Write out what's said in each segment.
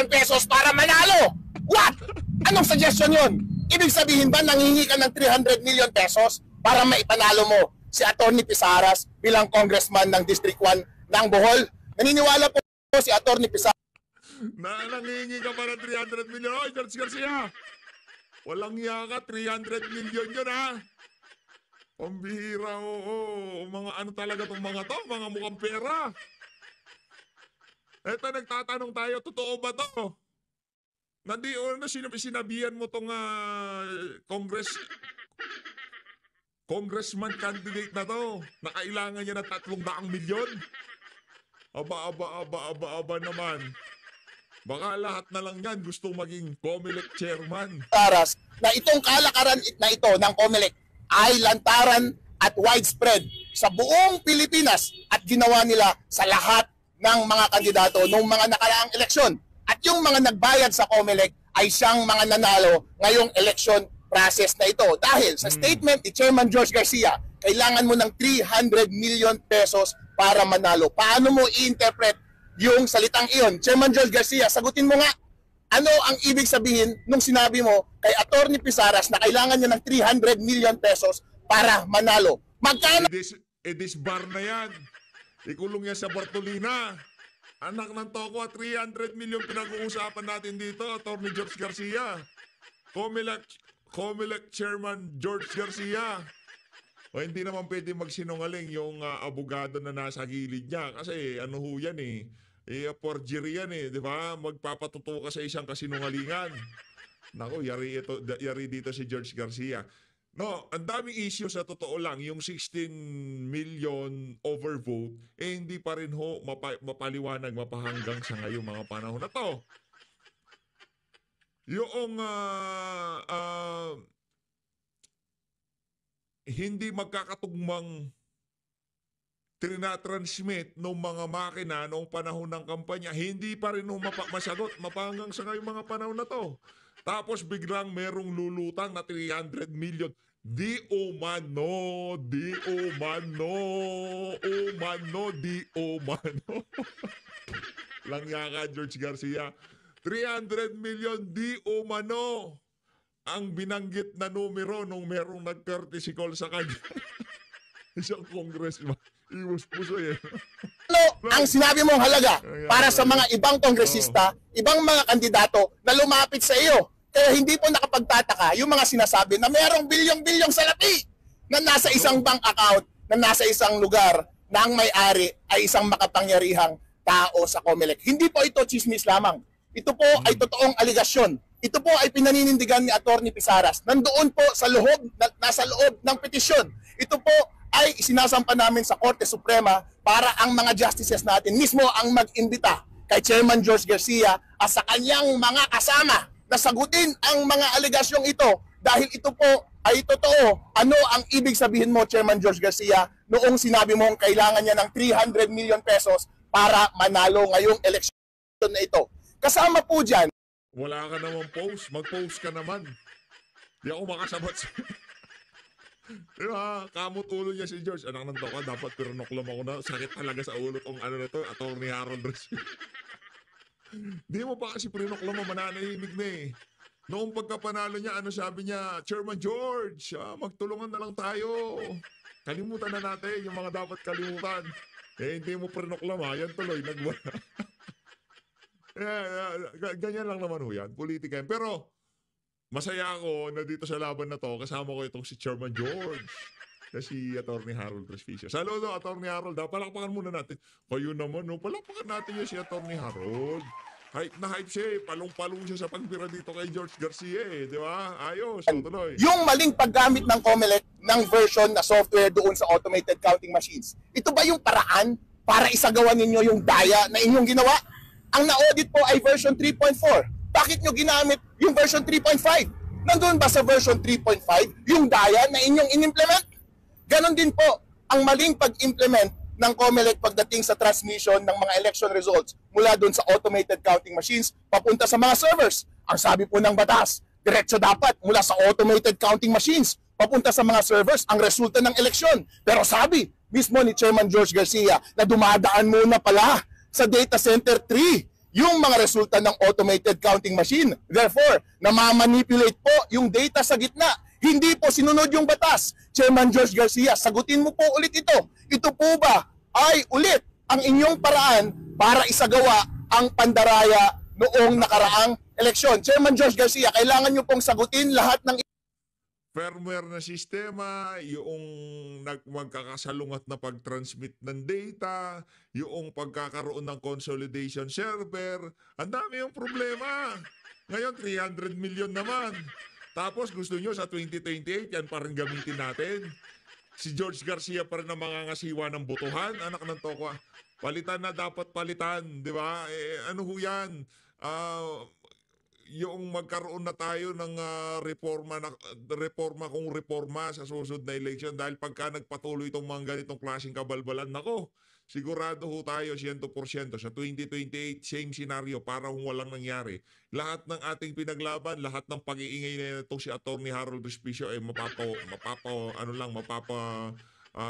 million pesos para manalo. What? Anong suggestion yun? Ibig sabihin ba nanghingi ka ng 300 million pesos para maipanalo mo si Atty. Pisaras bilang congressman ng District 1 ng Bohol? Naniniwala po si Atty. Pisaras na nanghingi ka para 300 million. Oy, George Garcia! Walang iya ka, 300 million yun ha. Pambihira, oo. Mga ano talaga itong mga to, mga mukhang pera. Eto, nagtatanong tayo, totoo ba to? Sinabihan mo tong congressman candidate na to, na kailangan niya ng 300 milyon? Aba naman. Baka lahat na lang yan gustong maging COMELEC chairman. Na itong kalakaran na ito ng COMELEC ay lantaran at widespread sa buong Pilipinas at ginawa nila sa lahat ng mga kandidato noong mga nakaraang eleksyon. At yung mga nagbayad sa COMELEC ay siyang mga nanalo ngayong election process na ito. Dahil sa statement ni Chairman George Garcia, kailangan mo ng 300 million pesos para manalo. Paano mo i-interpret yung salitang iyon? Chairman George Garcia, sagutin mo nga, ano ang ibig sabihin nung sinabi mo kay Atty. Pisaras na kailangan niya ng 300 million pesos para manalo? Magkano? Edis bar na yan. Ikulong yan sa Bartolina. Anak ng toko, 300 million pinag-uusapan natin dito, Atty. George Garcia. COMELEC Chairman George Garcia. O hindi naman pwede magsinungaling yung abogado na nasa gilid niya. Kasi ano ho yan forgery yan di ba? Magpapatuto ka sa isang kasinungalingan. Naku, yari dito si George Garcia. No, ang daming issue sa totoo lang. Yung 16 million overvote, hindi pa rin ho mapaliwanag, mapahanggang sa ngayong mga panahon na to. Yung hindi magkakatugmang trinatransmit ng mga makina noong panahon ng kampanya, hindi pa rin masagot, mapahanggang sa ngayong mga panahon na to. Tapos biglang merong lulutang na 300 million. Di umano. Langya ka, George Garcia. 300 million di umano ang binanggit na numero nung merong nag-courtesy call sa kanya. Isang congressman. Iwas puso ang sinabi mong halaga para sa mga ibang kongresista, ibang mga kandidato na lumapit sa iyo. Kaya hindi po nakapagtataka yung mga sinasabi na mayroong bilyong-bilyong salapi na nasa isang bank account, na nasa isang lugar, na ang may-ari ay isang makapangyarihang tao sa COMELEC. Hindi po ito chismis lamang. Ito po ay totoong aligasyon. Ito po ay pinaninindigan ni Atty. Pisaras. Nandoon po sa loob, nasa loob ng petisyon. Ito po ay isinasampa namin sa Korte Suprema para ang mga justices natin mismo ang mag-imbita kay Chairman George Garcia at sa kanyang mga kasama na sagutin ang mga aligasyong ito dahil ito po ay totoo. Ano ang ibig sabihin mo, Chairman George Garcia, noong sinabi mong kailangan niya ng 300 million pesos para manalo ngayong eleksyon na ito? Kasama po dyan. Wala ka naman post. Mag-post ka naman. Di ako makasabat sa... Diba? Kamot ulo niya si George. Anak ng toka, dapat pinoklam ako na. Sakit talaga sa ulo tong ano na to, Atty. Harold Rescue. Di mo pa kasi pinoklam mo, mananahimig na Noong pagkapanalo niya, ano sabi niya? Chairman George, magtulungan na lang tayo. Kalimutan na natin yung mga dapat kalimutan. Hindi mo pinoklam yan tuloy, nagwala. Ganyan lang naman ho yan, politika yan. Pero, masaya ako na dito sa laban na to, kasama ko itong si Chairman George. Si Atty. Harold Resficio. Saludo, Atty. Harold. Palakpakan muna natin. Kayo naman, palakpakan natin yung si Atty. Harold. Hype na hype siya palong-palong siya sa pagbira dito kay George Garcia di ba? Ayos, tuloy. Yung maling paggamit ng COMELEC ng version na software doon sa automated counting machines. Ito ba yung paraan para isagawa ninyo yung daya na inyong ginawa? Ang na-audit po ay version 3.4. Bakit nyo ginamit yung version 3.5? Nandun ba sa version 3.5 yung daya na inyong in-implement? Ganon din po ang maling pag-implement ng COMELEC pagdating sa transmission ng mga election results mula doon sa automated counting machines papunta sa mga servers. Ang sabi po ng batas, diretso dapat mula sa automated counting machines papunta sa mga servers ang resulta ng eleksyon. Pero sabi mismo ni Chairman George Garcia na dumadaan muna pala sa data center 3 yung mga resulta ng automated counting machine. Therefore, namamanipulate po yung data sa gitna. Hindi po sinunod yung batas. Chairman George Garcia, sagutin mo po ulit ito. Ito po ba ay ulit ang inyong paraan para isagawa ang pandaraya noong nakaraang eleksyon? Chairman George Garcia, kailangan nyo pong sagutin lahat ng firmware na sistema, yung magkakasalungat na pag-transmit ng data, yung pagkakaroon ng consolidation server. Ang dami yung problema. Ngayon, 300 million naman. Tapos gusto nyo sa 2028, yan pa rin gamitin natin. Si George Garcia pa rin ang mangangasiwa ng botohan. Anak ng toko. Palitan na dapat palitan, di ba? Ano ho yan? Yung magkaroon na tayo ng reforma kung reforma sa susunod na election dahil pagka nagpatuloy itong mga ganitong klaseng kabalbalan, nako, sigurado ho tayo 100% sa 2028 same scenario para kung walang nangyari. Lahat ng ating pinaglaban, lahat ng pag-iingay na ito si Attorney Harold Respicio ay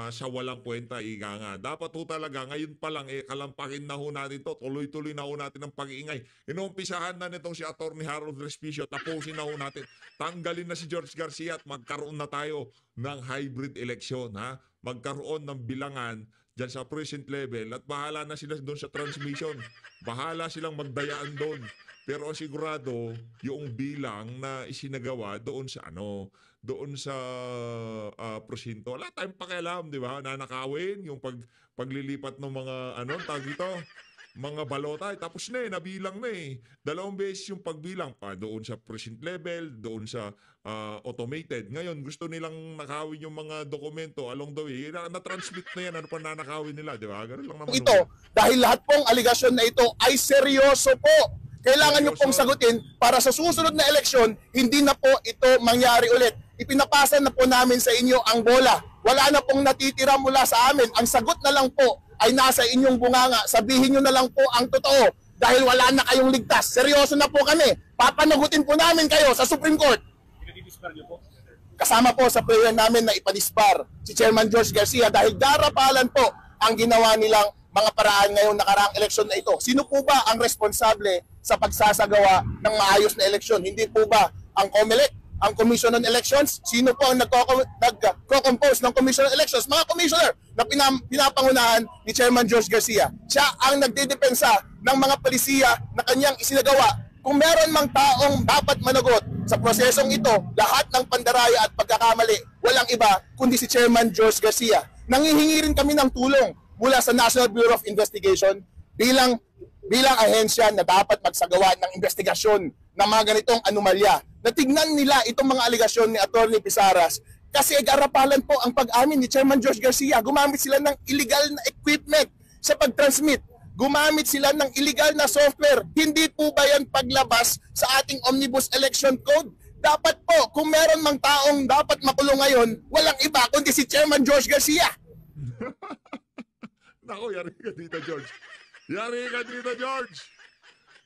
sa walang kwenta, ika nga. Dapat ho talaga, ngayon pa lang, kalampakin na ho natin to. Tuloy-tuloy na ho natin ang pag-iingay. Inumpisahan na nitong si Attorney Harold Respicio. Tapusin na ho natin. Tanggalin na si George Garcia at magkaroon na tayo ng hybrid election. Ha? Magkaroon ng bilangan dyan sa present level at bahala na sila doon sa transmission. Bahala silang magdayaan doon. Pero sigurado, yung bilang na isinagawa doon sa presinto. Wala tayong pakialam, di ba? Nanakawin, yung paglilipat ng mga, tawag dito, mga balota. Tapos na nabilang na eh. 2 beses yung pagbilang pa doon sa precinct level, doon sa automated. Ngayon, gusto nilang nakawin yung mga dokumento along the way. Na-transmit na yan, ano pa nanakawin nila, di ba? Ganun lang naman. Ito, dahil lahat pong aligasyon na ito ay seryoso po. Kailangan nyo pong sagutin para sa susunod na eleksyon, hindi na po ito mangyari ulit. Ipinapasa na po namin sa inyo ang bola. Wala na pong natitira mula sa amin. Ang sagot na lang po ay nasa inyong bunganga. Sabihin nyo na lang po ang totoo dahil wala na kayong ligtas. Seryoso na po kami. Papanagutin po namin kayo sa Supreme Court. Kasama po sa prayer namin na ipadisbar si Chairman George Garcia dahil darapalan po ang ginawa nilang mga paraan ngayong nakaraang eleksyon na ito. Sino po ba ang responsable sa pagsasagawa ng maayos na eleksyon? Hindi po ba ang COMELEC, ang Commission on Elections? Sino po ang nagko-compose ng Commission on Elections? Mga commissioner na pinapangunahan ni Chairman George Garcia. Siya ang nagdedepensa ng mga palisiya na kanyang isinagawa. Kung meron mang taong dapat managot sa prosesong ito, lahat ng pandaraya at pagkakamali, walang iba kundi si Chairman George Garcia. Nangihingi rin kami ng tulong mula sa National Bureau of Investigation bilang ahensya na dapat magsagawa ng investigasyon ng mga ganitong anomalya. Natignan nila itong mga aligasyon ni Atty. Pisaras kasi garapalan po ang pag-amin ni Chairman George Garcia. Gumamit sila ng illegal na equipment sa pag-transmit. Gumamit sila ng illegal na software. Hindi po ba yan paglabas sa ating Omnibus Election Code? Dapat po, kung meron mang taong dapat makulong ngayon, walang iba kundi si Chairman George Garcia. Naku, yari ka dito, George. Yari ka dito, George.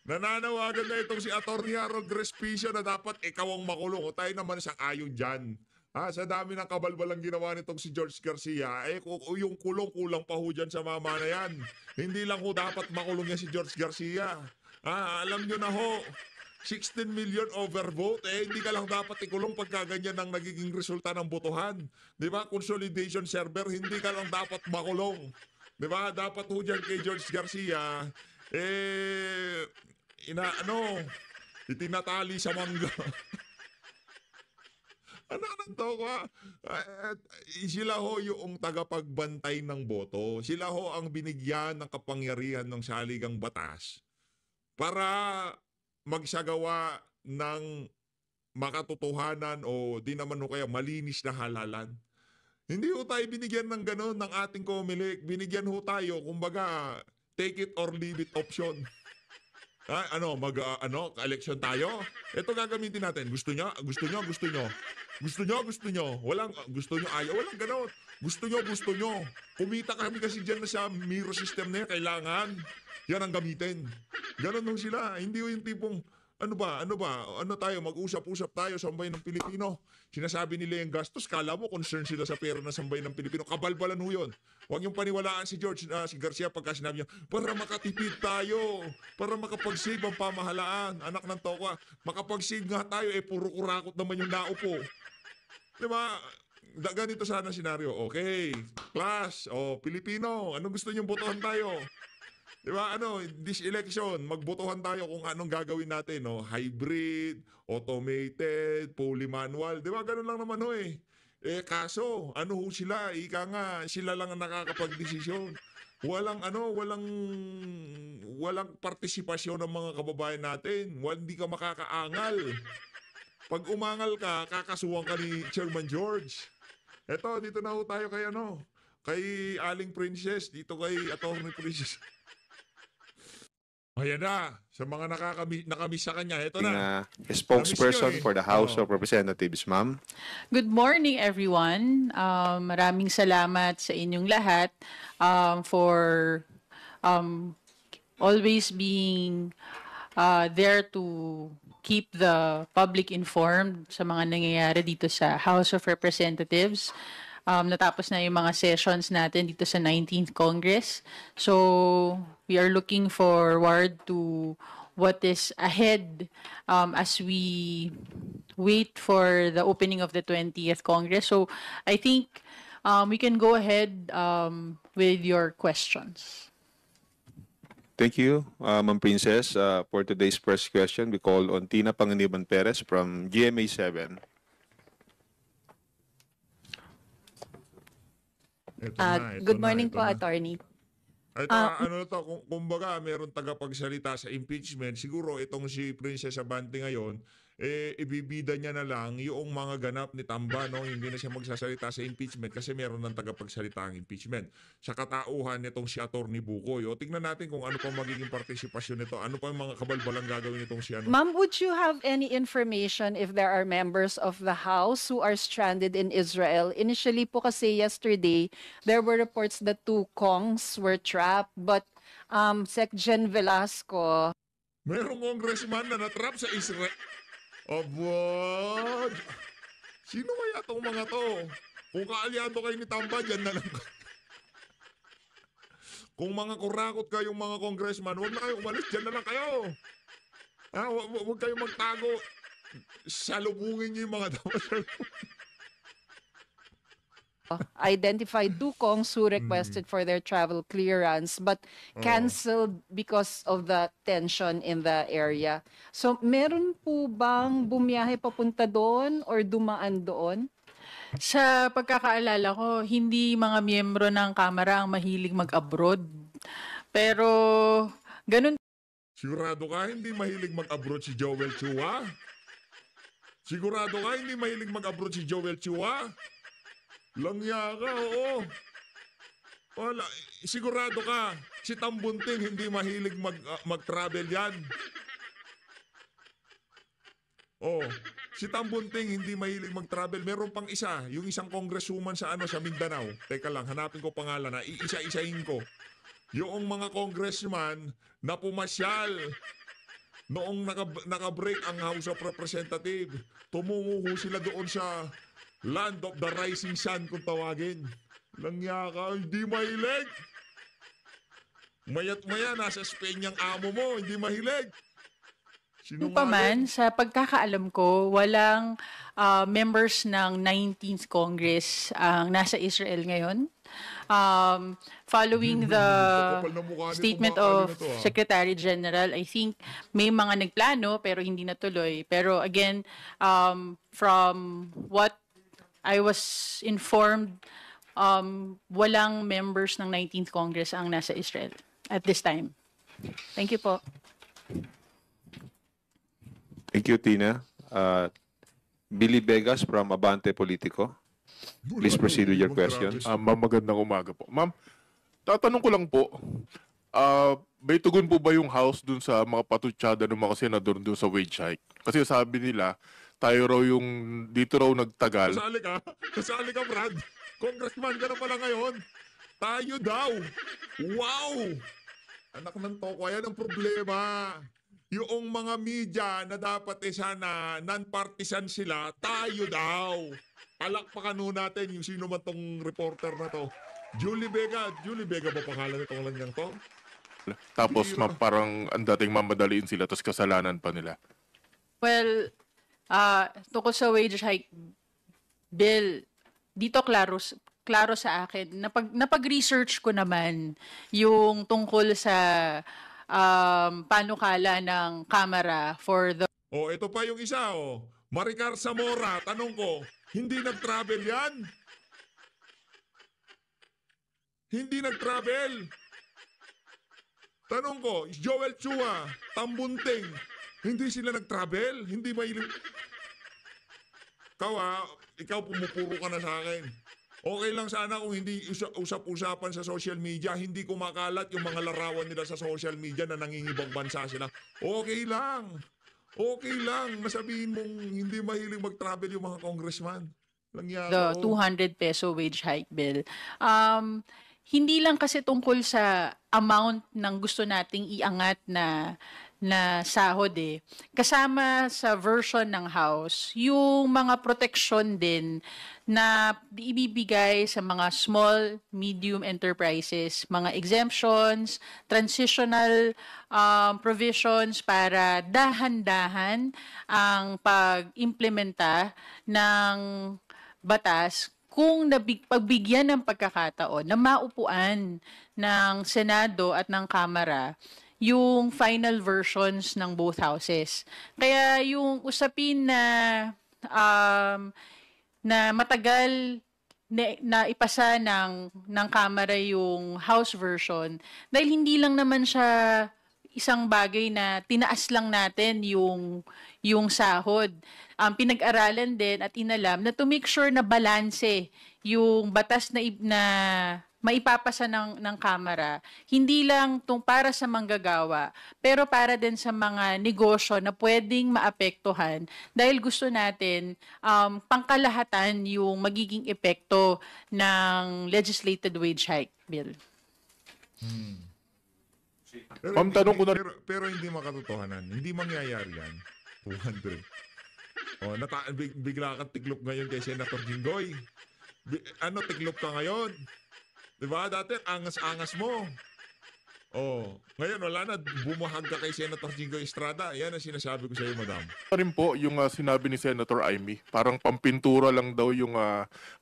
Nananawagan na itong si Atty. Harold Respicio na dapat ikaw ang makulong. O tayo naman sa ayon dyan. Sa dami ng kabalbalang ginawa nitong si George Garcia, yung kulong-kulang pa ho dyan sa mama na yan. Hindi lang ho dapat makulong yan si George Garcia. Alam nyo na ho, 16 million overvote, hindi ka lang dapat ikulong pagka ganyan ang nagiging resulta ng botohan. Di ba? Consolidation server, hindi ka lang dapat makulong. Diba? Dapat ho dyan kay George Garcia, itinatali sa mangga. Ano to ko? Sila ho yung tagapagbantay ng boto. Sila ho ang binigyan ng kapangyarihan ng saligang batas para magsagawa ng makatotohanan o di naman ho kaya malinis na halalan. Hindi ho tayo binigyan ng gano'n ng ating COMELEC. Binigyan ho tayo, kumbaga, take it or leave it option. Election tayo? Ito gagamitin natin. Gusto nyo? Gusto nyo? Gusto nyo? Gusto nyo? Gusto nyo? Walang, gusto nyo? Ayaw? Walang gano'n. Gusto nyo? Gusto nyo? Kumita kami kasi dyan na sa mirror system na yan. Kailangan. Yan ang gamitin. Ganon ho sila. Hindi ho yung tipong Ano ba? Ano tayo? Mag-usap-usap tayo sa sambayan ng Pilipino. Sinasabi nila yung gastos. Kala mo concern sila sa pera ng sambayan ng Pilipino. Kabalbalan ho yun. Huwag yung paniwalaan si si Garcia pagka sinabi niya, para makatipid tayo. Para makapag-save ang pamahalaan. Anak ng tokwa. Makapag-save nga tayo. Puro kurakot naman yung naupo. Diba? Ganito sana senaryo. Okay. Class. Pilipino. Anong gusto niyong botohan tayo? Diba, this election, magbotohan tayo kung anong gagawin natin, no? Hybrid, automated, fully manual. Diba, ganun lang naman, ho, eh. Kaso, ano ho sila? Ika nga, sila lang ang nakakapag-desisyon. Walang partisipasyon ng mga kababayan natin. Hindi ka makakaangal. Pag umangal ka, kakasuhan ka ni Chairman George. Dito na ho tayo kay Aling Princess, dito kay Atty. Princess. Ayan na, sa mga nakamiss sa kanya, ito na. Spokesperson Namiss nyo, eh. for the House of Representatives, ma'am. Good morning, everyone. Maraming salamat sa inyong lahat for always being there to keep the public informed sa mga nangyayari dito sa House of Representatives. Natapos na yung mga sessions natin dito sa 19th Congress. So, we are looking forward to what is ahead as we wait for the opening of the 20th Congress. So, I think we can go ahead with your questions. Thank you, Ma'am Princess. For today's first question, we call on Tina Panganiban Perez from GMA 7. Good morning po, Attorney. Kumbaga, meron tagapagsalita sa impeachment. Siguro itong si Princess Abante ngayon, ibibida niya na lang yung mga ganap ni Tamba, no? Hindi na siya magsasalita sa impeachment kasi meron ng tagapagsalita ang impeachment. Sa katauhan nitong si Atty. Bukoy. Tingnan natin kung ano pa magiging partisipasyon nito. Ano pa yung mga kabalbalang gagawin nitong si Ma'am, would you have any information if there are members of the House who are stranded in Israel? Initially po kasi yesterday, there were reports that 2 Kongs were trapped, but Sec. Jen Velasco. Merong congressman na natrap sa Israel. Abo! Sino kaya itong mga to? Kung kaalyado kayo ni Tamba, dyan na lang. Kung mga kurakot kayong mga congressman, huwag na kayo umalis, dyan na lang kayo. Huwag kayong magtago. Salubungin niyo yung mga dapat. Identified 2 Kongs who requested for their travel clearance but canceled because of the tension in the area. So, meron po bang bumiyahe papunta doon or dumaan doon? Sa pagkakaalala ko, hindi mga miyembro ng Kamara ang mahilig mag-abroad. Pero, ganun. Sigurado ka hindi mahilig mag-abroad si Joel Chua? Sigurado ka hindi mahilig mag-abroad si Joel Chua? Langya ka, oo. Wala, sigurado ka, si Tambunting hindi mahilig mag-travel yan. Si Tambunting hindi mahilig mag-travel. Meron pang isa, yung isang congresswoman sa Mindanao. Teka lang, hanapin ko pangalan na, iisa-isahin ko. Yung mga congressman na pumasyal noong naka-break ang House of Representatives. Tumungo sila doon sa Land of the Rising Sun kung tawagin. Langya ka, hindi mahilig. Mayat maya, nasa Spain yung amo mo, hindi mahilig. Kung pa man, sa pagkakaalam ko, walang members ng 19th Congress ang nasa Israel ngayon. Following the statement of Secretary General, I think may mga nagplano pero hindi natuloy. Pero again, from what I was informed, walang members ng 19th Congress ang nasa Israel at this time. Thank you po. Thank you, Tina. Billy Vegas from Abante Politico. Please proceed with your questions. Ma'am, magandang umaga po. Ma'am, tatanong ko lang po, may tugon po ba yung House dun sa mga patutsada ng mga senador dun sa wage hike? Kasi sabi nila, tayo raw yung dito raw nagtagal. Kasali ka, Brad. Congressman ka na pala ngayon. Tayo daw. Wow! Anak ng toko, yan ang problema. yung mga media na dapat sana non-partisan sila, tayo daw. Palakpakan nun natin yung sino man tong reporter na to. Julie Vega ba pangalan nitong langyang to? Tapos parang ang dating mamadaliin sila tapos kasalanan pa nila. Well, tungkol sa wage hike bill, dito klaro sa akin. Napag-research ko naman yung tungkol sa panukala ng Kamara for the Oh, ito pa yung isa, oh. Maricar Zamora, tanong ko, hindi nag-travel yan? Hindi nag-travel. Tanong ko, Joel Chua, Tambunting, hindi sila nag-travel? Hindi mahilig... Ikaw pumupuro ka na sa akin. Okay lang sana kung hindi usap-usapan sa social media, hindi kumakalat yung mga larawan nila sa social media na nangingibang bansa sila. Okay lang. Okay lang. Nasabihin mong hindi mahilig mag-travel yung mga congressman. the 200 peso wage hike bill. Hindi lang kasi tungkol sa amount ng gusto nating iangat na sahod eh. Kasama sa version ng House, yung mga proteksyon din na ibibigay sa mga small, medium enterprises, mga exemptions, transitional provisions para dahan-dahan ang pag-implementa ng batas kung pagbigyan ng pagkakataon na maupuan ng Senado at ng Kamara yung final versions ng both houses. Kaya yung usapin na matagal na ipasa ng Kamara yung House version dahil hindi lang naman siya isang bagay na tinaas lang natin yung sahod. Pinag-aralan din at inalam na to make sure na balanse yung batas na maipapasa ng Kamara, hindi lang para sa manggagawa, pero para din sa mga negosyo na pwedeng maapektuhan dahil gusto natin pangkalahatan yung magiging epekto ng legislated wage hike bill. Ma'am, tanong ko na- pero hindi makatotohanan. Hindi mangyayari yan. 200. Oh, bigla kang tiklop ngayon kay Senator Jinggoy. Tiklop ka ngayon? Diba? Dati, angas-angas mo. Oh, ngayon wala na, bumahag ka kay Senator Jinggoy Estrada. Yan ang sinasabi ko sa iyo, madam. Pa rin po yung sinabi ni Senator Amy, parang pampintura lang daw yung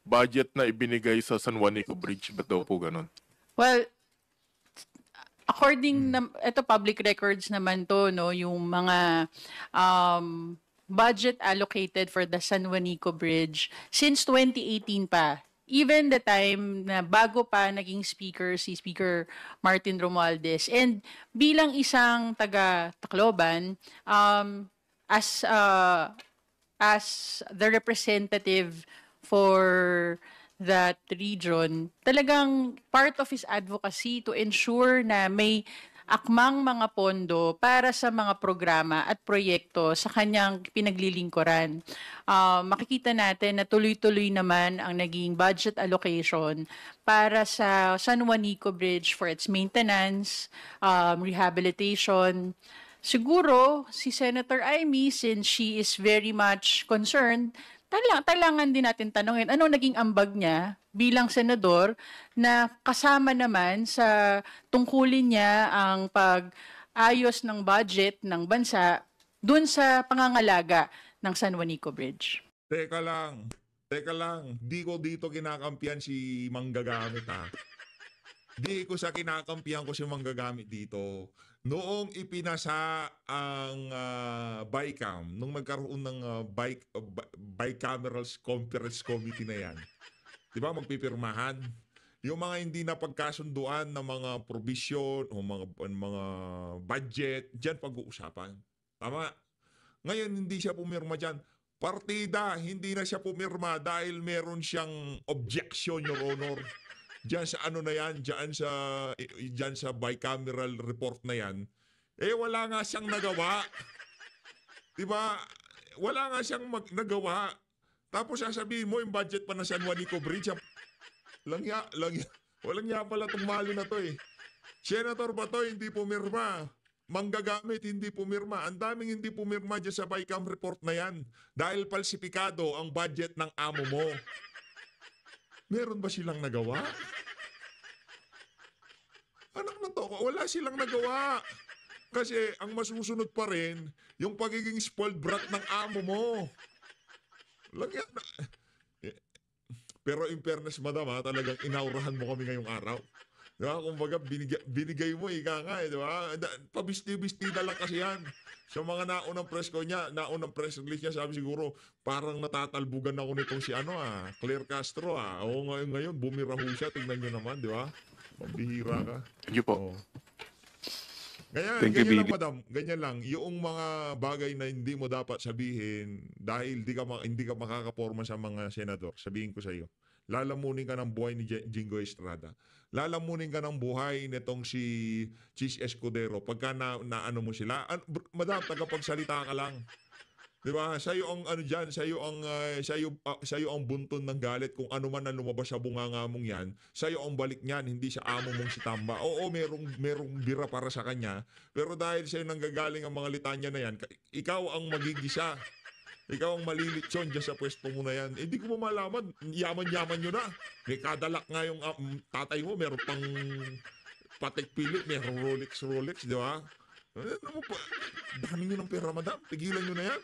budget na ibinigay sa San Juanico Bridge. Ba't daw po ganun? Well, according na ito public records naman to, no, yung mga budget allocated for the San Juanico Bridge since 2018 pa. Even the time na bago pa naging speaker si Speaker Martin Romualdez, and bilang isang taga Tacloban, as the representative for that region, talagang part of his advocacy to ensure na may akmang mga pondo para sa mga programa at proyekto sa kanyang pinaglilingkuran. Makikita natin na tuloy-tuloy naman ang naging budget allocation para sa San Juanico Bridge for its maintenance, rehabilitation. Siguro, si Senator Amy, since she is very much concerned, talangan din natin tanongin, ano naging ambag niya bilang senador na kasama naman sa tungkulin niya ang pag-ayos ng budget ng bansa dun sa pangangalaga ng San Juanico Bridge. Teka lang. Di ko dito kinakampihan si Manggagamit, ha. Di ko sa kinakampihan ko si Manggagamit dito. Noong ipinasa ang BICAM, nung nagkaroon ng bicameral conference committee na yan, di ba, magpipirmahan, yung mga hindi napagkasunduan ng mga provision o mga budget, dyan pag-uusapan. Tama? Ngayon, hindi siya pumirma dyan. Partida, hindi na siya pumirma dahil meron siyang objection, Your Honor. Diyan sa ano na yan, diyan sa bicameral report na yan, wala nga siyang nagawa. Diba? Wala nga siyang nagawa. Tapos sasabihin mo yung budget pa ng San Juanico Bridge. Walang ya pala itong mali na to eh. Senator ba to, hindi pumirma. manggagamit, hindi pumirma. Ang daming hindi pumirma dyan sa BICAM report na yan. Dahil falsifikado ang budget ng amo mo. Meron ba silang nagawa? Anak na to, wala silang nagawa. Kasi ang masusunod pa rin, yung pagiging spoiled brat ng amo mo. Lagyan na. Pero in fairness, madam, talagang inaurahan mo kami ngayong araw. Diba? Kumbaga, binigay mo, ika nga, diba? Pabisti-bisti na lang kasi yan. Sa mga naunang press ko niya, naunang press release niya, sabi siguro, parang natatalbugan ako nitong si Claire Castro, Oo, ngayon, bumiraho siya, tingnan nyo naman, di ba? Pambihira ka. Thank you po. Thank you, Ganyan lang, Bibi. madam. Ganyan lang. Yung mga bagay na hindi mo dapat sabihin dahil hindi ka makakaporma sa mga senador, sabihin ko sa iyo, lalamunin ka ng buhay ni Jingo Estrada. Lalamunin ka ng buhay nitong si Chis Escudero pagka ano mo sila. Madam, tagapagsalita ka lang. 'Di ba? Sa'yo ang diyan, sa'yo ang bunton ng galit kung ano man ang lumabas sa bunganga mong 'yan. Sa'yo ang balik niyan, hindi sa amo mong si Tamba. Oo, merong bira para sa kanya, pero dahil sa'yo nanggagaling ang mga litanya na 'yan, ikaw ang magigisa. Ikaw ang malilitsyon dyan sa pwesto mo na yan. Hindi ko malaman. Yaman-yaman nyo na. May kadalak nga yung tatay mo. Meron pang Patek Philippe. Meron Rolex, di ba? Ano mo pa? Dami nyo ng pera, madam. Tigilan nyo na yan.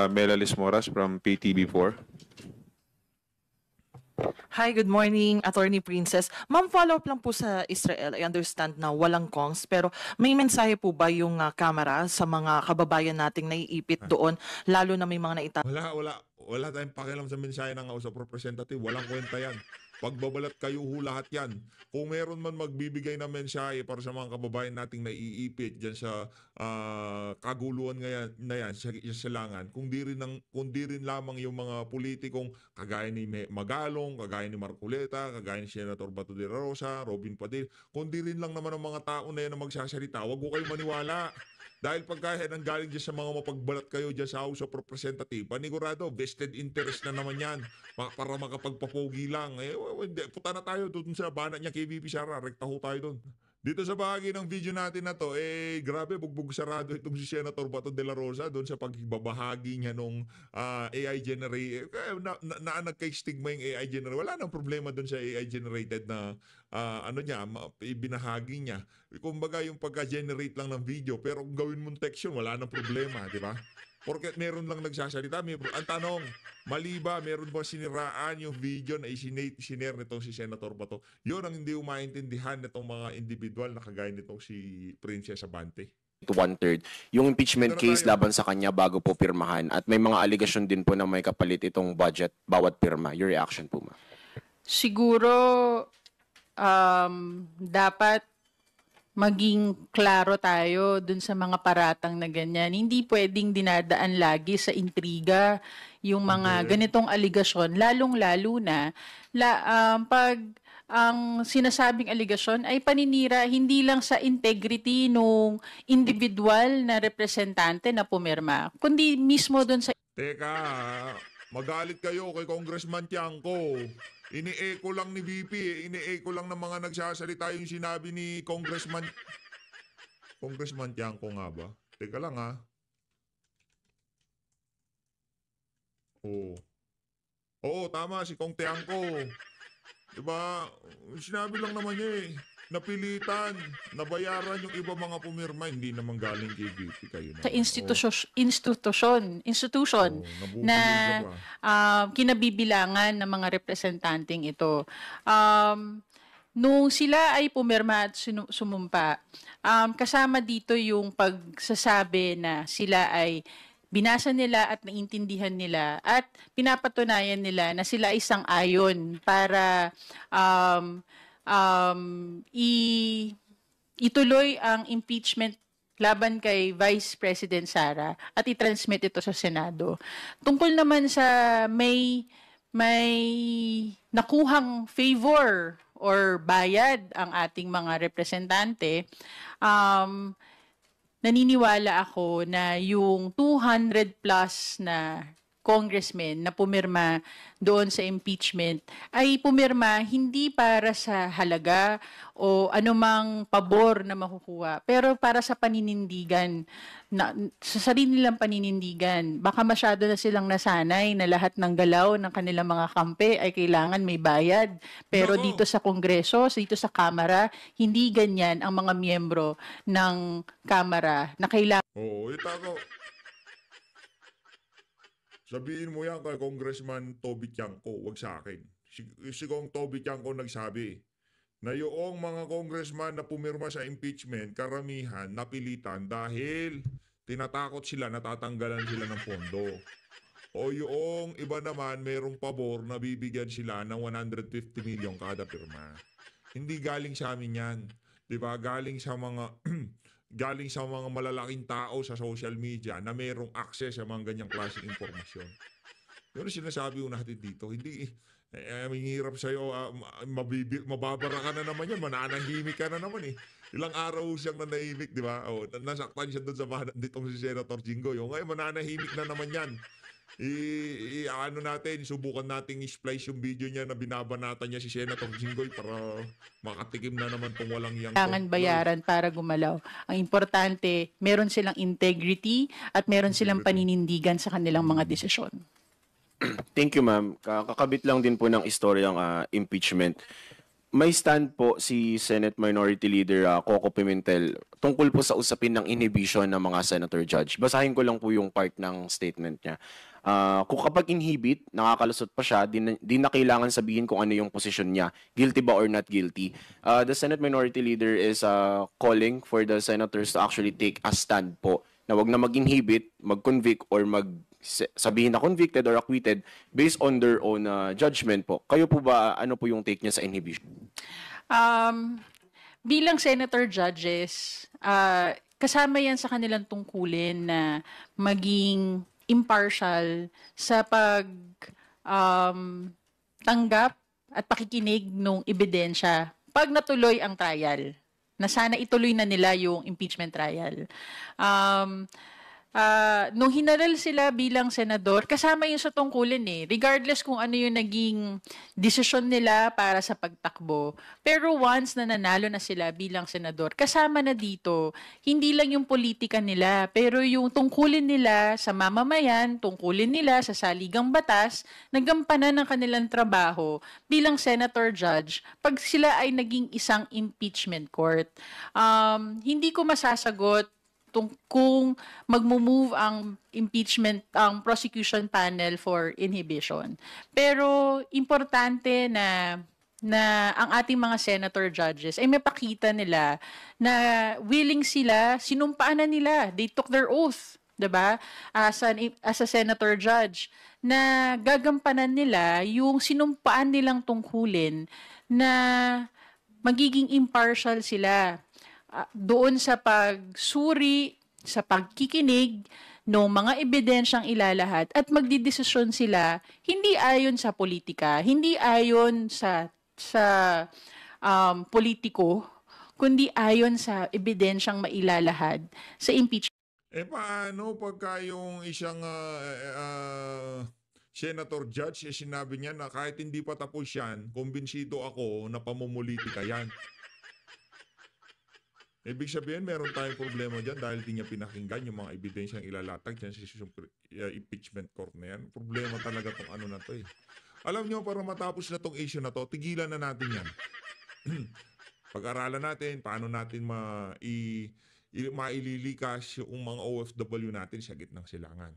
Melalis Moras from PTV4. Hi, good morning, Attorney Princess. Ma'am, follow up lang po sa Israel. I understand na walang kongs, pero may mensahe po ba yung Kamara sa mga kababayan nating naiipit doon, lalo na may mga naita? Wala tayong pakialam sa mensahe ng House of Representatives. Walang kwenta yan. Pagbabalat kayo ho lahat yan. Kung meron man magbibigay ng mensahe para sa mga kababayan nating naiipit dyan sa kaguluhan na yan, sa silangan, kung di rin lamang yung mga politikong kagaya ni Magalong, kagaya ni Marcoleta, kagaya ni Senator Bato de la Rosa, Robin Padilla, kung di rin lang naman ang mga tao na yan na magsasalita, wag ko kayo maniwala. Dahil pagkaya nang galing dyan sa mga mapagbalat kayo dyan sa House of Representatives, panigurado, vested interest na naman yan para makapagpapogi lang. Punta na tayo doon sa banat niya kay VP Sara, rekta ho tayo doon. Dito sa bahagi ng video natin na to, grabe, bugbog sarado itong si Senator Bato de la Rosa doon sa pagbabahagi niya nung AI generated. Nagka-stigma yung AI generated. Wala nang problema doon sa AI generated na ibinahagi niya. Kumbaga yung pagka-generate lang ng video, pero kung gawin mong text yun, wala nang problema, di ba? Porket meron lang nagsasalita. Ang tanong, mali ba, meron ba siniraan yung video na isinare nitong si Senator Bato? Yun ang hindi umaintindihan nitong mga individual na kagaya nitong si Princess Abante. 1/3 yung impeachment Ito na case tayo. laban sa kanya bago po pirmahan at may mga allegation din po na may kapalit itong budget bawat pirma. Your reaction po, ma'am? Siguro dapat maging klaro tayo dun sa mga paratang na ganyan. Hindi pwedeng dinadaan lagi sa intriga yung mga ganitong aligasyon, lalong-lalo na pag ang sinasabing aligasyon ay paninira hindi lang sa integrity nung individual na representante na pumirma, kundi mismo dun sa Teka, magalit kayo kay Congressman Tiangco. Ini-echo lang ni VP, ini-echo lang ng mga nagsasalita yung sinabi ni Congressman Tiangco nga ba? Teka lang Oo, tama si Kong Tiangco. Diba? Sinabi lang naman niya napilitan, nabayaran yung iba mga pumirma, hindi naman galing kay VP kayo. sa institution nabubulig na ka pa. kinabibilangan ng mga representanteng ito. Nung sila ay pumirma at sumumpa, kasama dito yung pagsasabi na sila ay binasa nila at naintindihan nila at pinapatunayan nila na sila ay sang-ayon para ituloy ang impeachment laban kay Vice President Sara at i-transmit ito sa Senado. Tungkol naman sa may nakuhang favor or bayad ang ating mga representante, naniniwala ako na yung 200 plus na congressmen na pumirma doon sa impeachment ay pumirma hindi para sa halaga o anumang pabor na makukuha, pero para sa paninindigan, sa sarili nilang paninindigan. Baka masyado na silang nasanay na lahat ng galaw ng kanilang mga kampe ay kailangan may bayad. Pero Nako. dito sa Kongreso, dito sa Kamara, hindi ganyan ang mga miyembro ng Kamara na kailangan Oo, ito ako. Sabihin mo yan kay Congressman Toby Tiangco, wag sa akin. Si Kong Toby Tiangco nagsabi na yung mga congressman na pumirma sa impeachment, karamihan napilitan dahil tinatakot sila, natatanggalan sila ng pondo. O yung iba naman, mayroong pabor na bibigyan sila ng 150 million kada pirma. Hindi galing sa amin yan. Diba? Galing sa mga galing sa mga malalaking tao sa social media na mayroong access sa mga ganyang klaseng informasyon. Yun ang sinasabi ko natin dito. Hindi, hirap sa'yo, mababara ka na naman yan, mananahimik ka na naman eh. Ilang araw siyang nanahimik, di ba? O, nasaktan siya doon sa bahan dito si Senator Jinggoy. O ngayon, mananahimik na naman yan. Ano natin, subukan nating i-splice yung video niya na binabanatan niya si Senator Jinggoy para makatikim na naman tong walang yang. kailangan bayaran para gumalaw. Ang importante, meron silang integrity at meron silang paninindigan sa kanilang mga desisyon. Thank you, ma'am. Kakabit lang din po ng istoryang impeachment. May stand po si Senate Minority Leader Coco Pimentel tungkol po sa usapin ng inhibition ng mga senator judge. Basahin ko lang po yung part ng statement niya. Kung kapag inhibit, nakakalusot pa siya, di na kailangan sabihin kung ano yung posisyon niya. Guilty ba or not guilty? The Senate Minority Leader is calling for the senators to actually take a stand po na wag na mag-inhibit, mag-convict or sabihin na convicted or acquitted based on their own judgment po. Kayo po ba, ano po yung take niya sa inhibition? Bilang senator judges, kasama yan sa kanilang tungkulin na maging impartial sa tanggap at pakikinig ng ebidensya pag natuloy ang trial, na sana ituloy na nila yung impeachment trial. Nung hinaral sila bilang senador, kasama yun sa tungkulin eh. Regardless kung ano yung naging desisyon nila para sa pagtakbo. Pero once na nanalo na sila bilang senador, kasama na dito, hindi lang yung politika nila, pero yung tungkulin nila sa mamamayan, tungkulin nila sa saligang batas, nagampanan ng kanilang trabaho bilang senator judge pag sila ay naging isang impeachment court. Hindi ko masasagot kung magmo-move ang impeachment, ang prosecution panel for inhibition. Pero importante na ang ating mga senator judges ay mapakita nila na willing sila, sinumpaan na nila, they took their oath, 'di ba? As a senator judge, na gagampanan nila yung sinumpaan nilang tungkulin na magiging impartial sila doon sa pagsuri, sa pagkikinig ng mga ebidensyang ilalahad at magdidesisyon sila hindi ayon sa politika, hindi ayon sa politiko, kundi ayon sa ebidensyang mailalahad sa impeachment. Paano pagka yung isang senator judge, sinabi niya na kahit hindi pa tapos yan, kumbinsido ako na pamumulitika yan. Ibig sabihin, meron tayong problema dyan dahil di niya pinakinggan yung mga ebidensyang ilalatag dyan sa impeachment court na yan. Problema talaga tong ano na to eh. Alam nyo, para matapos na tong issue na to, tigilan na natin yan. Pag-aralan natin, paano natin maililikas yung mga OFW natin sa gitnang silangan.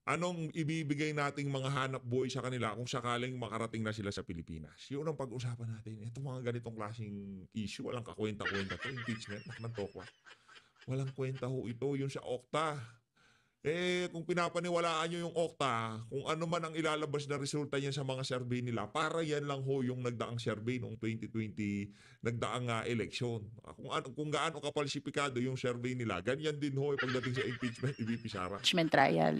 Anong ibibigay nating mga hanap buhay sa kanila kung sakaling makarating na sila sa Pilipinas? Yun ang pag-usapan natin. Itong mga ganitong klaseng issue, walang kakwenta-kwenta to, impeachment, naknantokwa. Walang kwenta ho ito, yung sa Okta. Kung pinapaniwalaan nyo yung Okta, kung ano man ang ilalabas na resulta niya sa mga survey nila, para yan lang ho yung nagdaang survey noong 2020, nagdaang eleksyon. Kung gaano kapalsipikado yung survey nila, ganyan din ho pagdating sa impeachment, VP Sara. Impeachment trial.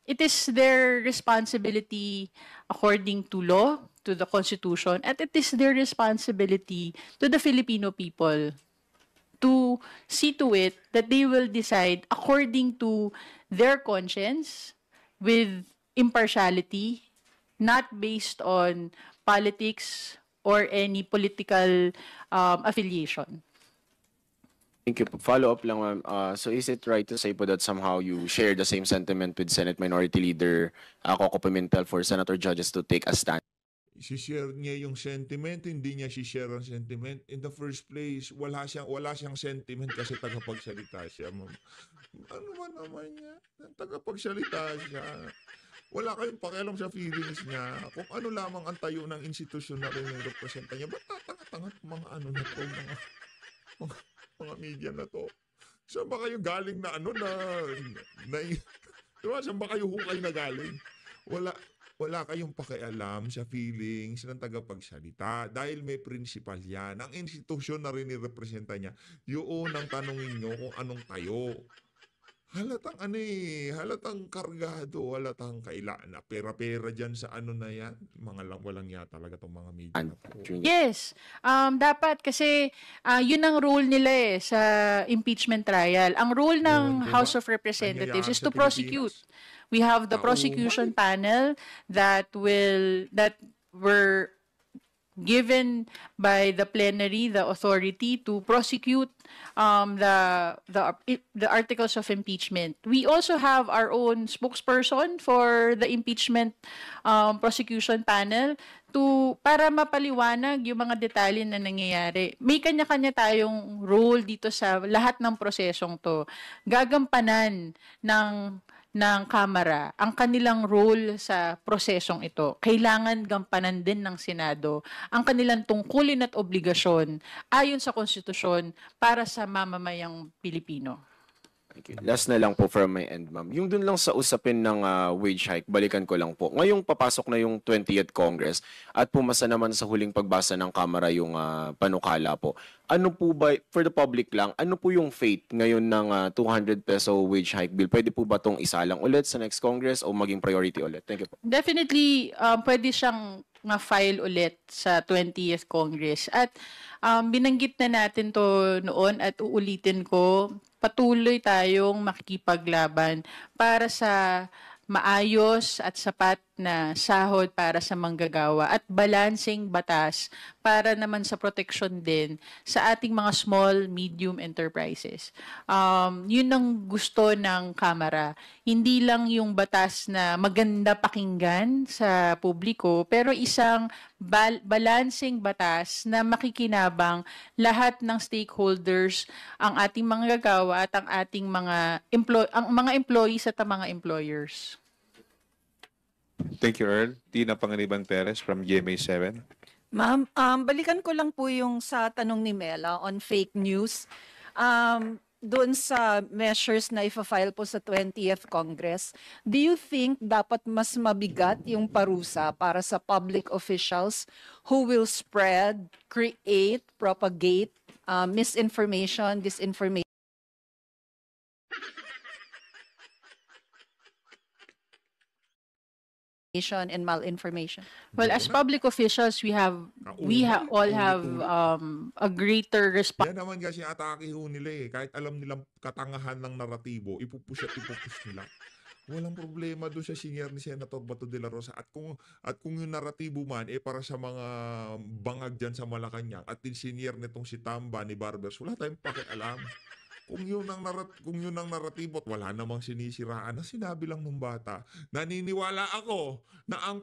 It is their responsibility according to law, to the Constitution, and it is their responsibility to the Filipino people to see to it that they will decide according to their conscience, with impartiality, not based on politics or any political affiliation. Thank you. Follow-up lang, ma'am. So is it right to say po that somehow you share the same sentiment with Senate Minority Leader Coco Pimentel for Senator judges to take a stand? Si-share niya yung sentiment, hindi niya si-share ang sentiment. In the first place, wala siyang sentiment kasi tagapagsalita siya, ma'am. Ano ba naman niya? Tagapagsalita siya. Wala kayong pakialam sa feelings niya. Kung ano lamang ang tayo ng institusyon na representa niya, ba't tatanga-tanga mga ano na to, mga media na to? Saan ba kayo galing na diba? Saan ba kayo hukay na galing? Wala kayong pakialam sa feelings ng tagapagsalita dahil may principal yan. Ang institusyon na rin representa niya, yun ang tanongin nyo kung anong tayo. Halatang kargado, halatang kailangan na pera-pera dyan sa ano na yan. Walang yata talaga itong mga media na to. Yes. Dapat kasi yun ang role nila sa impeachment trial. Ang role ng Yun, diba? House of Representatives Nangyayari is sa to prosecute. Pilipinas. We have the prosecution panel that were given by the plenary the authority to prosecute the articles of impeachment. We also have our own spokesperson for the impeachment prosecution panel para mapaliwanag yung mga detalye na nangyayari. May kanya-kanya tayong role dito sa lahat ng prosesong to. Gagampanan ng Kamara ang kanilang role sa prosesong ito. Kailangan gampanan din ng Senado ang kanilang tungkulin at obligasyon ayon sa konstitusyon para sa mamamayang Pilipino. Okay. Last na lang po from my end, ma'am. Yung dun lang sa usapin ng wage hike, balikan ko lang po. Ngayong papasok na yung 20th Congress at pumasa naman sa huling pagbasa ng Kamara yung panukala po. Ano po ba, for the public lang, ano po yung fate ngayon ng 200 peso wage hike bill? Pwede po ba itong isalang ulit sa next Congress o maging priority ulit? Thank you po. Definitely, pwede siyang ma-file ulit sa 20th Congress. At binanggit na natin to noon at uulitin ko, patuloy tayong makikipaglaban para sa maayos at sapat na sahod para sa manggagawa at balancing batas para naman sa proteksyon din sa ating mga small, medium enterprises. Yun ang gusto ng Kamara. Hindi lang yung batas na maganda pakinggan sa publiko, pero isang balancing batas na makikinabang lahat ng stakeholders, ang ating mga gagawa at ang ating mga employees at ang mga employers. Thank you, Earl. Tina Panganiban Perez from GMA7. Ma'am, balikan ko lang po yung sa tanong ni Mela on fake news. Doon sa measures na ifa-file po sa 20th Congress, do you think dapat mas mabigat yung parusa para sa public officials who will spread, create, propagate misinformation, disinformation, and malinformation? Well, as public officials, we all have a greater responsibility. Yan naman kasi atake ho nila eh. Kahit alam nilang katangahan ng naratibo, ipupush nila. Walang problema doon sa senior ni Senator Bato de la Rosa. At kung yung naratibo man para sa mga bangag dyan sa Malacanang at din senior nitong si Tamba ni Barbers, wala tayong pakialam. Kung yun ang naratibo at wala namang sinisiraan, na sinabi lang ng bata, naniniwala ako na ang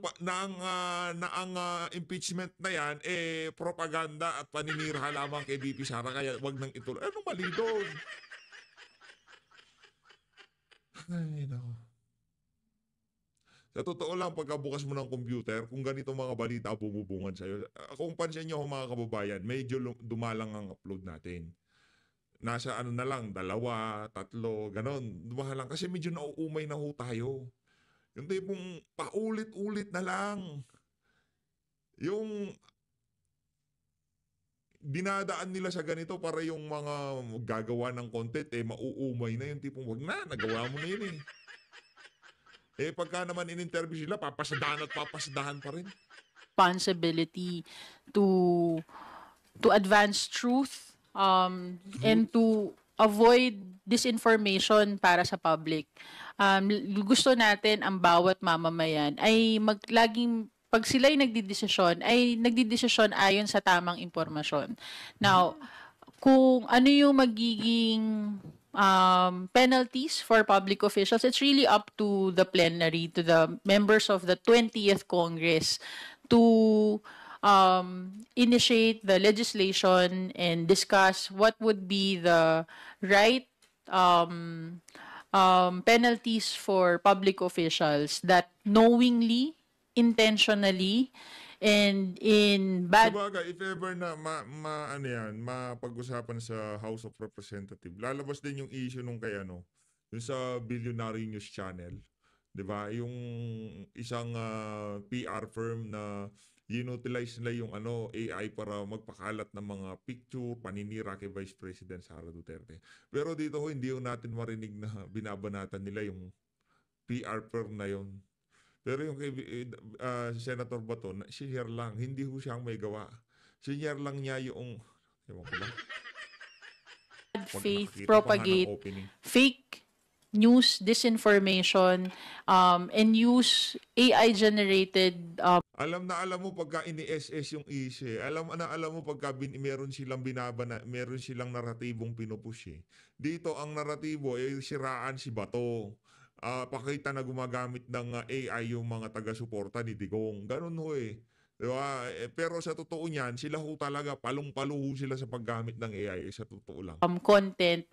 impeachment na yan propaganda at paninira lamang kay BP Sara, kaya wag nang ituloy. Ano mali doon? Ay, nako. Sa totoo lang, pagkabukas mo ng computer, kung ganito mga balita bumubungan sa'yo, kung pansin nyo mga kababayan, medyo dumalang ang upload natin. Nasa na lang, 2, 3, ganon. Dumalang kasi medyo nauumay na ho tayo. Yung tipong paulit-ulit na lang. Yung dinadaan nila sa ganito para yung mga gagawa ng content mauumay na, yung tipong wag na, nagawa mo na yun pagka naman in-interview sila, papasadahan pa rin. Responsibility to advance truth and to avoid disinformation para sa public. Gusto natin ang bawat mamamayan ay laging pag sila ay nagdidesisyon ayon sa tamang impormasyon. Now, kung ano yung magiging penalties for public officials, it's really up to the plenary, to the members of the 20th Congress to initiate the legislation and discuss what would be the right penalties for public officials that knowingly, intentionally, and in bad Sabagay, if ever na ano yan, mapag-usapan sa House of Representatives, lalabas din yung issue nung kay yung sa Billionaire News Channel. 'Di ba? Yung isang PR firm na inutilize nila yung AI para magpakalat ng mga picture, paninira kay Vice President Sara Duterte. Pero dito hindi natin marinig na binabanatan nila yung PR firm na yun. Pero yung kay Senator Bato, share lang, hindi ho siyang may gawa. Share lang niya yung ewan ko ba? faith Nakakita pa nga ng propagate opening. fake news, disinformation, and use AI-generated Alam mo pagka ini-SS yung issue. Alam mo pagka meron silang naratibong pinupush eh. Dito ang naratibo ay siraan si Bato. Pakita na gumagamit ng AI yung mga taga-suporta ni Digong. Ganun ho eh. Diba? Pero sa totoo niyan, sila ho talaga palong-palo sila sa paggamit ng AI sa totoo lang. content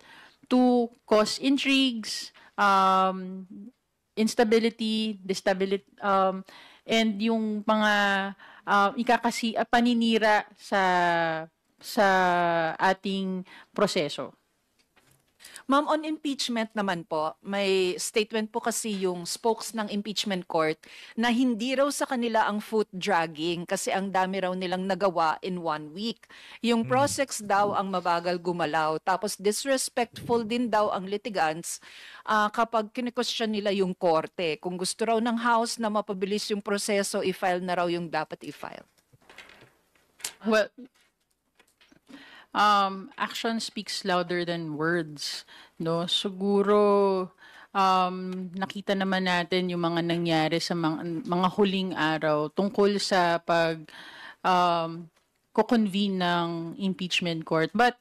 to cause intrigues, instability, destability, and yung mga paninira sa ating proseso. Ma'am, on impeachment naman po, may statement po kasi yung spokes ng impeachment court na hindi raw sa kanila ang foot dragging kasi ang dami raw nilang nagawa in 1 week. Yung process daw ang mabagal gumalaw. Tapos disrespectful din daw ang litigants kapag kine-question nila yung korte. Kung gusto raw ng House na mapabilis yung proseso, i-file na raw yung dapat i-file. Well, action speaks louder than words, no? Siguro nakita naman natin yung mga nangyari sa mga huling araw tungkol sa ko-convene ng impeachment court. But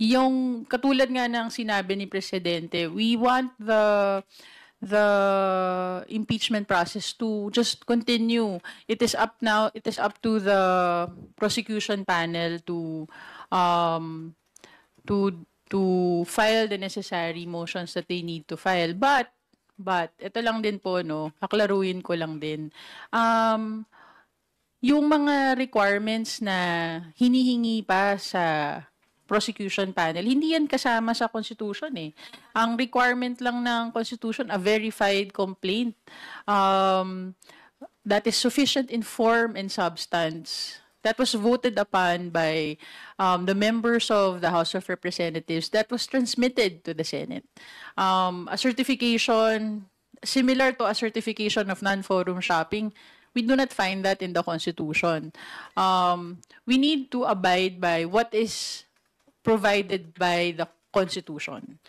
yung katulad nga ng sinabi ni Presidente, we want the impeachment process to just continue. It is up to the prosecution panel to file the necessary motions that they need to file. But ito lang din po, no, aklaruin ko lang din. Yung mga requirements na hinihingi pa sa prosecution panel, hindi yan kasama sa Constitution eh. Ang requirement lang ng Constitution, a verified complaint that is sufficient in form and substance. That was voted upon by the members of the House of Representatives. That was transmitted to the Senate. A certification, similar to a certification of non-forum shopping, we do not find that in the Constitution. We need to abide by what is provided by the Constitution.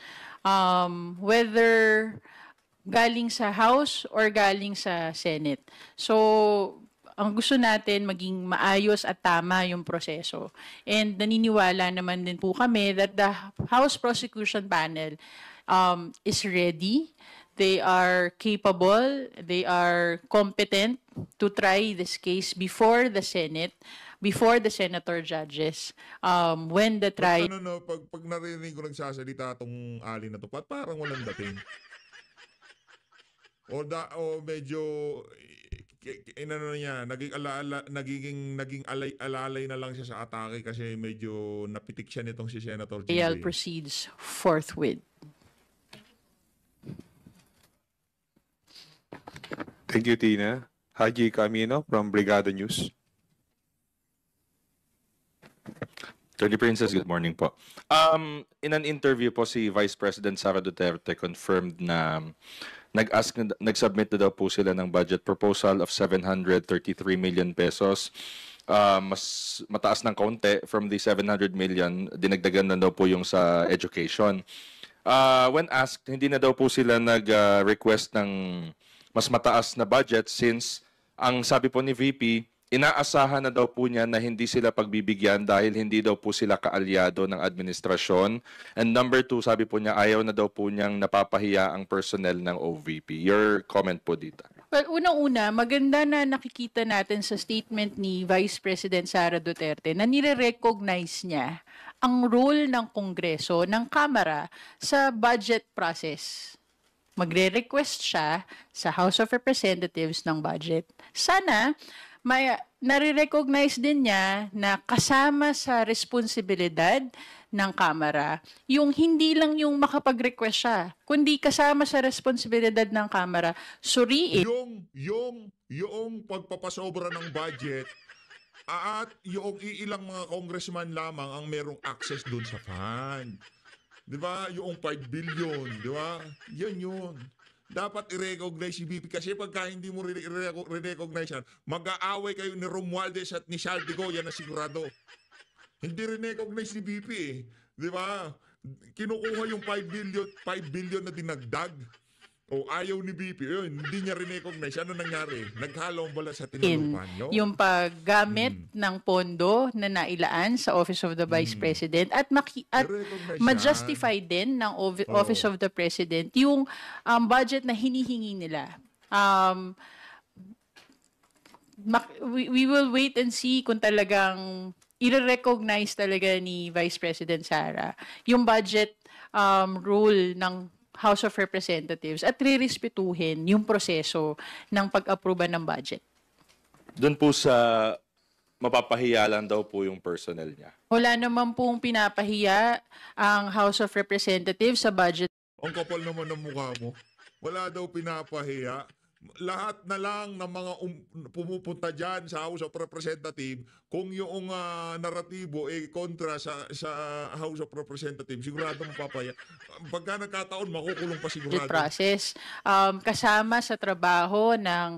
Whether galing sa House or galing sa Senate. So, ang gusto natin maging maayos at tama yung proseso. And naniniwala naman din po kami that the House Prosecution Panel is ready. They are capable, they are competent to try this case before the Senate, before the senator judges, when the trial... Pag narinig ko nagsasalita itong Ali na to, parang walang dating. O medyo niya, naging alalay na lang siya sa atake kasi medyo napitik siya nitong si Senator Jinggoy. Trial proceeds forthwith. Thank you, Tina. Haji Camino from Brigada News. Attorney Princess, good morning po. In an interview po, si Vice President Sara Duterte confirmed na nagsubmit na daw po sila ng budget proposal of 733 million pesos mas mataas ng kaunti from the 700 million, dinagdagan na daw po yung sa education. When asked, hindi na daw po sila nag-request ng mas mataas na budget since ang sabi po ni VP, inaasahan na daw po niya na hindi sila pagbibigyan dahil hindi daw po sila kaalyado ng administrasyon. And number 2, sabi po niya, ayaw na daw po niyang napapahiya ang personnel ng OVP. Your comment po dito. Well, unang-una, maganda na nakikita natin sa statement ni Vice President Sara Duterte na nire-recognize niya ang role ng Kongreso, ng Kamara sa budget process. Magre-request siya sa House of Representatives ng budget. Sana may nare-recognize din niya na kasama sa responsibilidad ng Kamara, yung hindi lang yung makapag-request siya, kundi kasama sa responsibilidad ng Kamara, suriin. Yung pagpapasobra ng budget at yung iilang mga congressman lamang ang merong access doon sa fund. 'Di ba? Yung 5 billion, 'di ba? Yan yun. Dapat i-recognize si BP kasi pagka hindi mo i-recognize yan, mag-aaway kayo ni Romualdez at ni Saldico, yan na sigurado. Hindi rin-recognize ni BP eh. Di ba? Kinukuha yung 5 billion na dinagdag. O ayaw ni BP, yun, hindi niya rin-recognize. Ano nangyari? Naghalong bala sa tinalupan, no? Yung paggamit ng pondo na nailaan sa Office of the Vice President at I-recognize ma-justify din ng Office of the President yung budget na hinihingi nila. We will wait and see kung talagang i-recognize talaga ni Vice President Sara yung budget rule ng House of Representatives at rirespetuhin yung proseso ng pag-aproba ng budget. Doon po sa mapapahiya lang daw po yung personnel niya. Wala naman pong pinapahiya ang House of Representatives sa budget. Ang kapal naman ng mukha mo. Wala daw pinapahiya. Lahat na lang ng mga pumupunta dyan sa House of Representatives, kung yung naratibo kontra sa House of Representatives, sigurado mapapaya. Pagka nagkataon, makukulong pa sigurado. Process kasama sa trabaho ng